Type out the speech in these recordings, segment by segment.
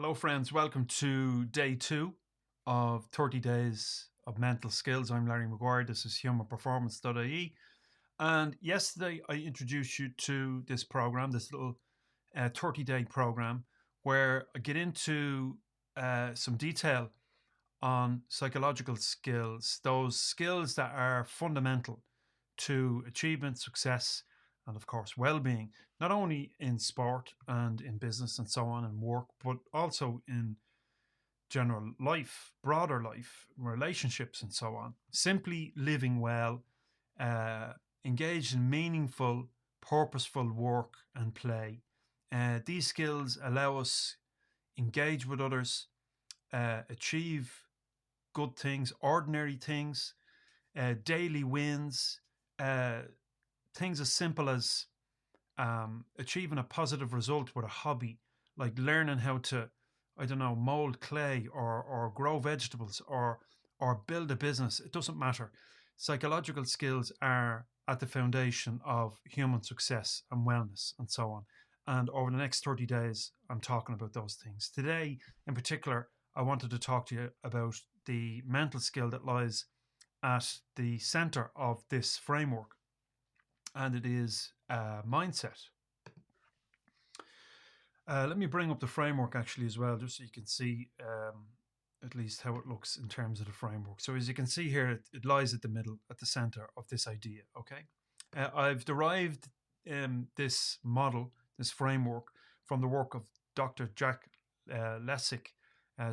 Hello, friends. Welcome to day 2 of 30 Days of Mental Skills. I'm Larry McGuire. This is humanperformance.ie. And yesterday I introduced you to this program, this little 30-day program, where I get into some detail on psychological skills, those skills that are fundamental to achievement, success, and of course, well being, not only in sport and in business and so on and work, but also in general life, broader life, relationships, and so on. Simply living well, uh, engaged in meaningful, purposeful work and play. These skills allow us engage with others, achieve good things, ordinary things, daily wins, uh, things as simple as achieving a positive result with a hobby, like learning how to, I don't know, mold clay or grow vegetables or build a business. It doesn't matter. Psychological skills are at the foundation of human success and wellness and so on. And over the next 30 days, I'm talking about those things. Today, in particular, I wanted to talk to you about the mental skill that lies at the center of this framework, and it is mindset. Let me bring up the framework actually as well, just so you can see at least how it looks in terms of the framework. So as you can see here, it lies at the middle, at the center of this idea. Okay, I've derived this model, this framework, from the work of Dr. Jack Lessig,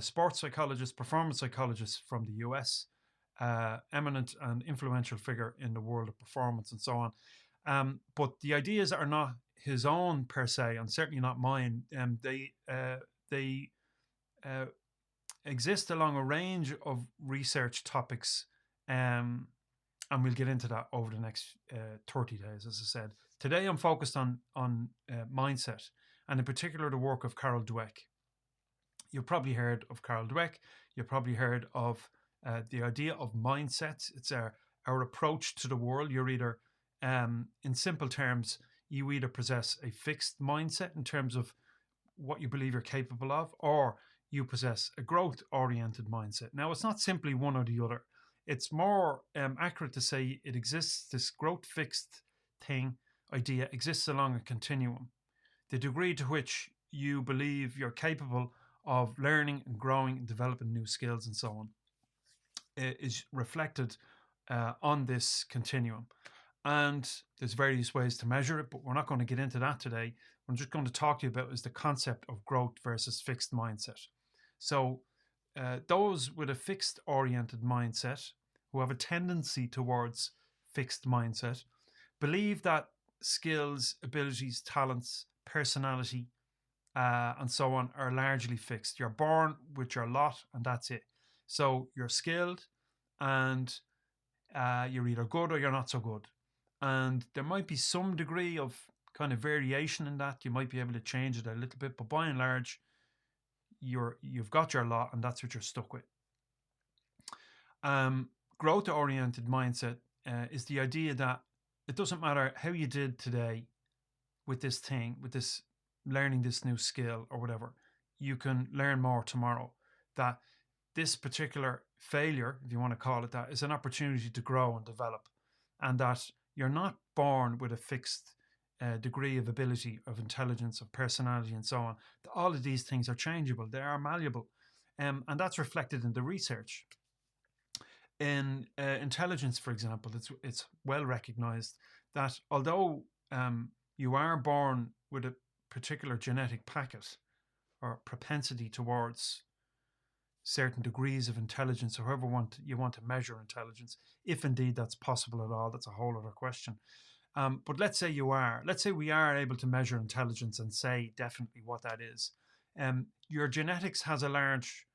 sports psychologist, performance psychologist from the US, eminent and influential figure in the world of performance and so on. But the ideas are not his own per se, and certainly not mine. They exist along a range of research topics, and we'll get into that over the next 30 days. As I said, today I'm focused on mindset, and in particular the work of Carol Dweck. You've probably heard of Carol Dweck. You've probably heard of the idea of mindsets. It's our approach to the world. You're either in simple terms, you either possess a fixed mindset in terms of what you believe you're capable of, or you possess a growth-oriented mindset. Now, it's not simply one or the other. It's more accurate to say it exists, this growth-fixed idea exists along a continuum. The degree to which you believe you're capable of learning and growing and developing new skills and so on is reflected on this continuum. And there's various ways to measure it, but we're not going to get into that today. What I'm just going to talk to you about is the concept of growth versus fixed mindset. So those with a fixed oriented mindset, who have a tendency towards fixed mindset, believe that skills, abilities, talents, personality, and so on are largely fixed. You're born with your lot and that's it. So you're skilled and you're either good or you're not so good. And there might be some degree of kind of variation in that. You might be able to change it a little bit, but by and large, you've got your lot, and that's what you're stuck with. Growth-oriented mindset is the idea that it doesn't matter how you did today with this thing, with this learning this new skill or whatever, you can learn more tomorrow. That this particular failure, if you want to call it that, is an opportunity to grow and develop, and that you're not born with a fixed degree of ability, of intelligence, of personality, and so on. All of these things are changeable. They are malleable. And that's reflected in the research. In intelligence, for example, it's well recognized that although you are born with a particular genetic packet or propensity towards certain degrees of intelligence, or however you want to measure intelligence, if indeed that's possible at all, that's a whole other question. But let's say we are able to measure intelligence and say definitely what that is. Your genetics has a large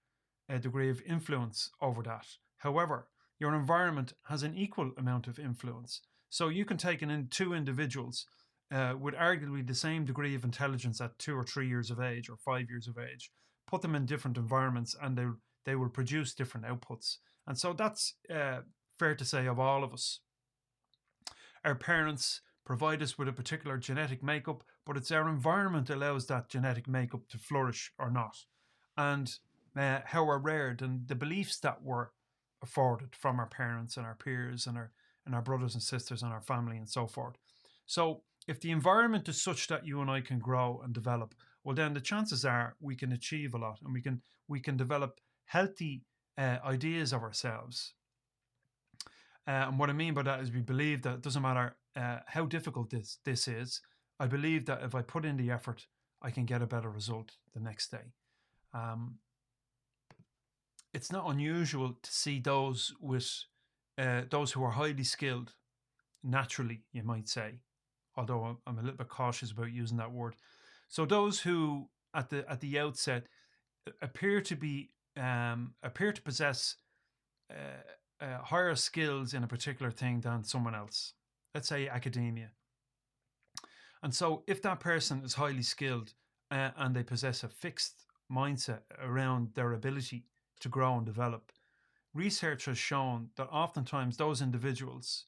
degree of influence over that. However, your environment has an equal amount of influence. So you can take two individuals with arguably the same degree of intelligence at 2 or 3 years of age or 5 years of age, put them in different environments, and they will produce different outputs. And so that's fair to say of all of us. Our parents provide us with a particular genetic makeup, but it's our environment allows that genetic makeup to flourish or not. and how we're reared and the beliefs that were afforded from our parents and our peers and our brothers and sisters and our family and so forth. So if the environment is such that you and I can grow and develop, well, then the chances are we can achieve a lot, and we can develop healthy ideas of ourselves. And what I mean by that is we believe that it doesn't matter how difficult this is. I believe that if I put in the effort, I can get a better result the next day. Um, it's not unusual to see those who are highly skilled naturally, you might say, although I'm a little bit cautious about using that word. So those who at the outset appear to possess higher skills in a particular thing than someone else. Let's say academia. And so if that person is highly skilled and they possess a fixed mindset around their ability to grow and develop, research has shown that oftentimes those individuals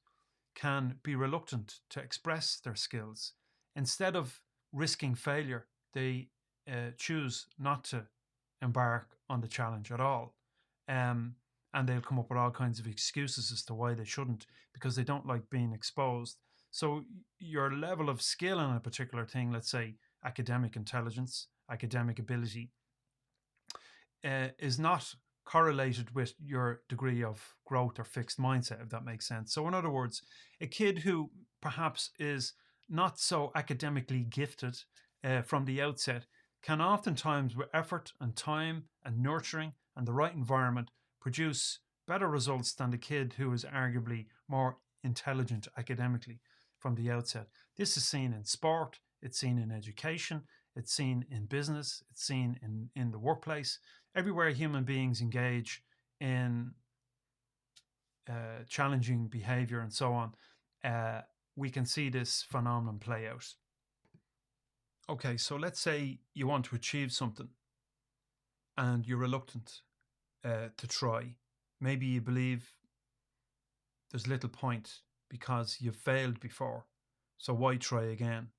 can be reluctant to express their skills. Instead of risking failure, they choose not to embark on the challenge at all. And they'll come up with all kinds of excuses as to why they shouldn't, because they don't like being exposed. So your level of skill in a particular thing, let's say academic intelligence, academic ability, is not correlated with your degree of growth or fixed mindset, if that makes sense. So in other words, a kid who perhaps is not so academically gifted from the outset can oftentimes, with effort and time and nurturing and the right environment, produce better results than the kid who is arguably more intelligent academically from the outset. This is seen in sport, it's seen in education, it's seen in business, it's seen in the workplace. Everywhere human beings engage in challenging behavior and so on, we can see this phenomenon play out. Okay, so let's say you want to achieve something and you're reluctant to try. Maybe you believe there's little point because you've failed before, so why try again?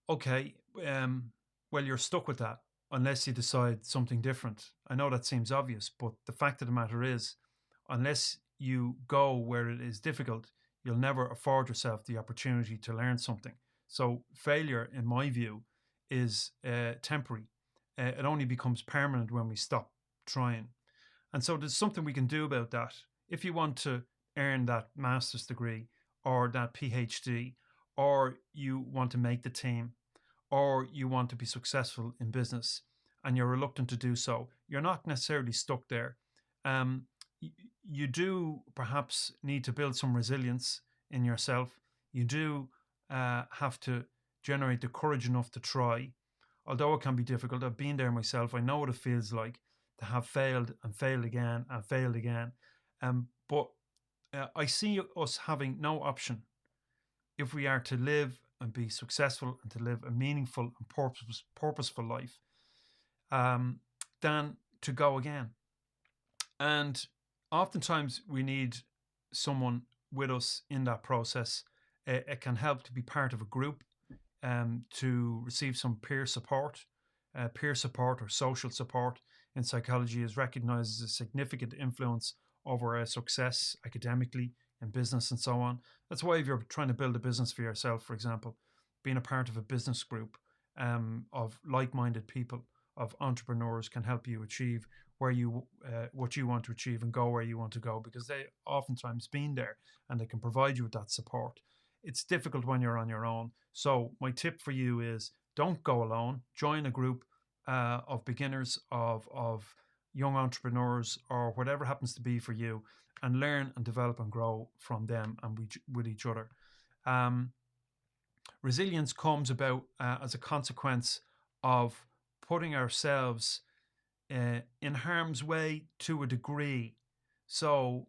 Okay, well, you're stuck with that unless you decide something different. I know that seems obvious, but the fact of the matter is, unless you go where it is difficult, you'll never afford yourself the opportunity to learn something. So, failure, in my view, is temporary. It only becomes permanent when we stop trying. And so, there's something we can do about that. If you want to earn that master's degree or that PhD, or you want to make the team, or you want to be successful in business and you're reluctant to do so, you're not necessarily stuck there. Um, you do perhaps need to build some resilience in yourself. You do have to generate the courage enough to try, although it can be difficult. I've been there myself. I know what it feels like to have failed and failed again and failed again. But I see us having no option if we are to live and be successful and to live a meaningful and purposeful life, than to go again. And oftentimes we need someone with us in that process. It can help to be part of a group, to receive some peer support. Peer support or social support in psychology is recognized as a significant influence over success academically, in business, and so on. That's why if you're trying to build a business for yourself, for example, being a part of a business group of like-minded people, of entrepreneurs, can help you achieve what you want to achieve and go where you want to go, because they oftentimes been there and they can provide you with that support. It's difficult when you're on your own. So my tip for you is, don't go alone. Join a group of beginners, of young entrepreneurs, or whatever happens to be for you, and learn and develop and grow from them and with each other. Resilience comes about as a consequence of putting ourselves in harm's way to a degree. So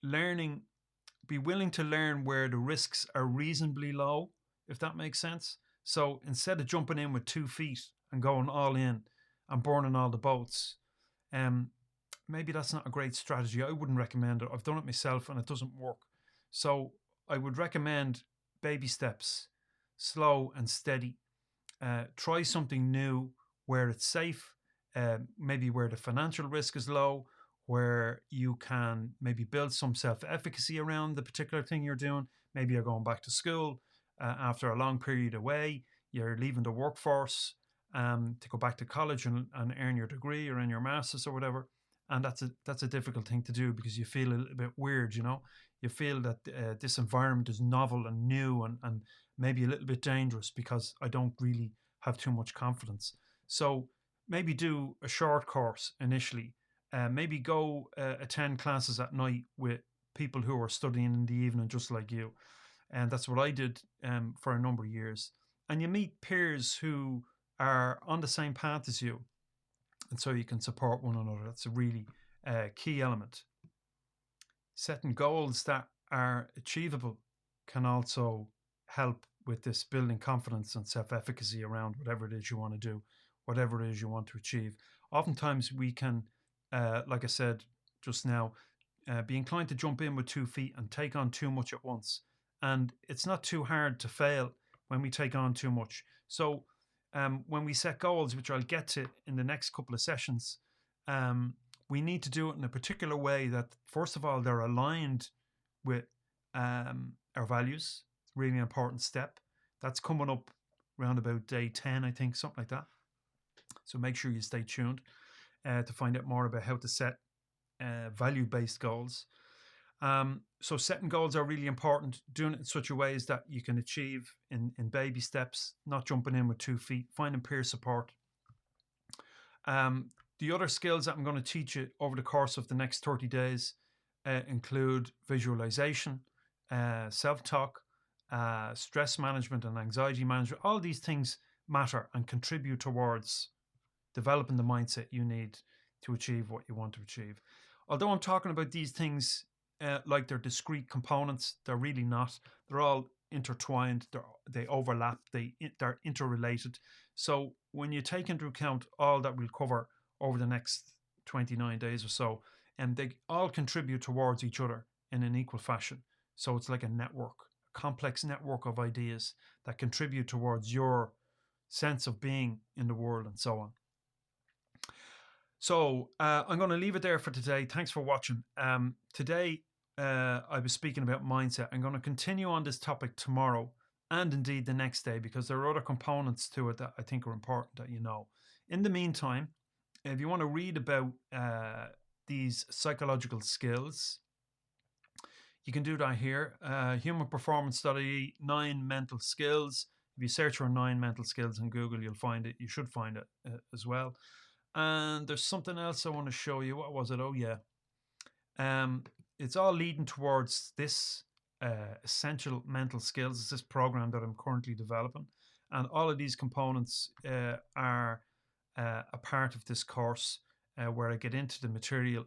be willing to learn where the risks are reasonably low, if that makes sense. So instead of jumping in with 2 feet and going all in and burning all the boats, maybe that's not a great strategy. I wouldn't recommend it. I've done it myself and it doesn't work. So I would recommend baby steps, slow and steady. Try something new where it's safe. maybe where the financial risk is low, where you can maybe build some self-efficacy around the particular thing you're doing. Maybe you're going back to school after a long period away. You're leaving the workforce to go back to college and earn your degree or earn your master's or whatever. And that's a difficult thing to do because you feel a little bit weird, you know. You feel that this environment is novel and new and maybe a little bit dangerous because I don't really have too much confidence. So maybe do a short course initially. Maybe go attend classes at night with people who are studying in the evening just like you. And that's what I did for a number of years. And you meet peers who are on the same path as you. And so you can support one another. That's a really key element. Setting goals that are achievable can also help with this building confidence and self-efficacy around whatever it is you want to do, whatever it is you want to achieve. Oftentimes we can, like I said just now, be inclined to jump in with 2 feet and take on too much at once. And it's not too hard to fail when we take on too much. So when we set goals, which I'll get to in the next couple of sessions, we need to do it in a particular way that, first of all, they're aligned with our values. It's a really important step. That's coming up around about day 10, I think, something like that. So make sure you stay tuned to find out more about how to set value-based goals. So setting goals are really important, doing it in such a way as that you can achieve in baby steps, not jumping in with 2 feet, finding peer support. The other skills that I'm going to teach you over the course of the next 30 days include visualization, self-talk, stress management and anxiety management. All these things matter and contribute towards developing the mindset you need to achieve what you want to achieve. Although I'm talking about these things like they're discrete components, they're really not. They're all intertwined, they overlap, they're interrelated. So when you take into account all that we'll cover over the next 29 days or so, and they all contribute towards each other in an equal fashion. So it's like a network, a complex network of ideas that contribute towards your sense of being in the world and so on. So I'm going to leave it there for today. Thanks for watching. Today I was speaking about mindset. I'm going to continue on this topic tomorrow and indeed the next day because there are other components to it that I think are important that you know. In the meantime, if you want to read about these psychological skills, you can do that here. Human Performance Study, 9 mental skills. If you search for 9 mental skills in Google, you'll find it. You should find it as well. And there's something else I want to show you. What was it? Oh, yeah. It's all leading towards this essential mental skills. It's this program that I'm currently developing. And all of these components are a part of this course where I get into the material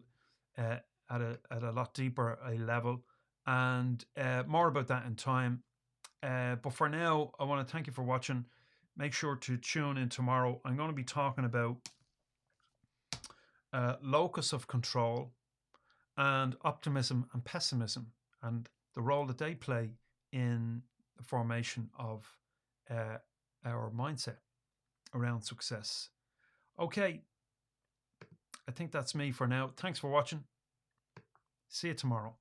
at a lot deeper a level. And more about that in time. But for now, I want to thank you for watching. Make sure to tune in tomorrow. I'm going to be talking about locus of control and optimism and pessimism and the role that they play in the formation of our mindset around success. Okay, I think that's me for now. Thanks for watching. See you tomorrow.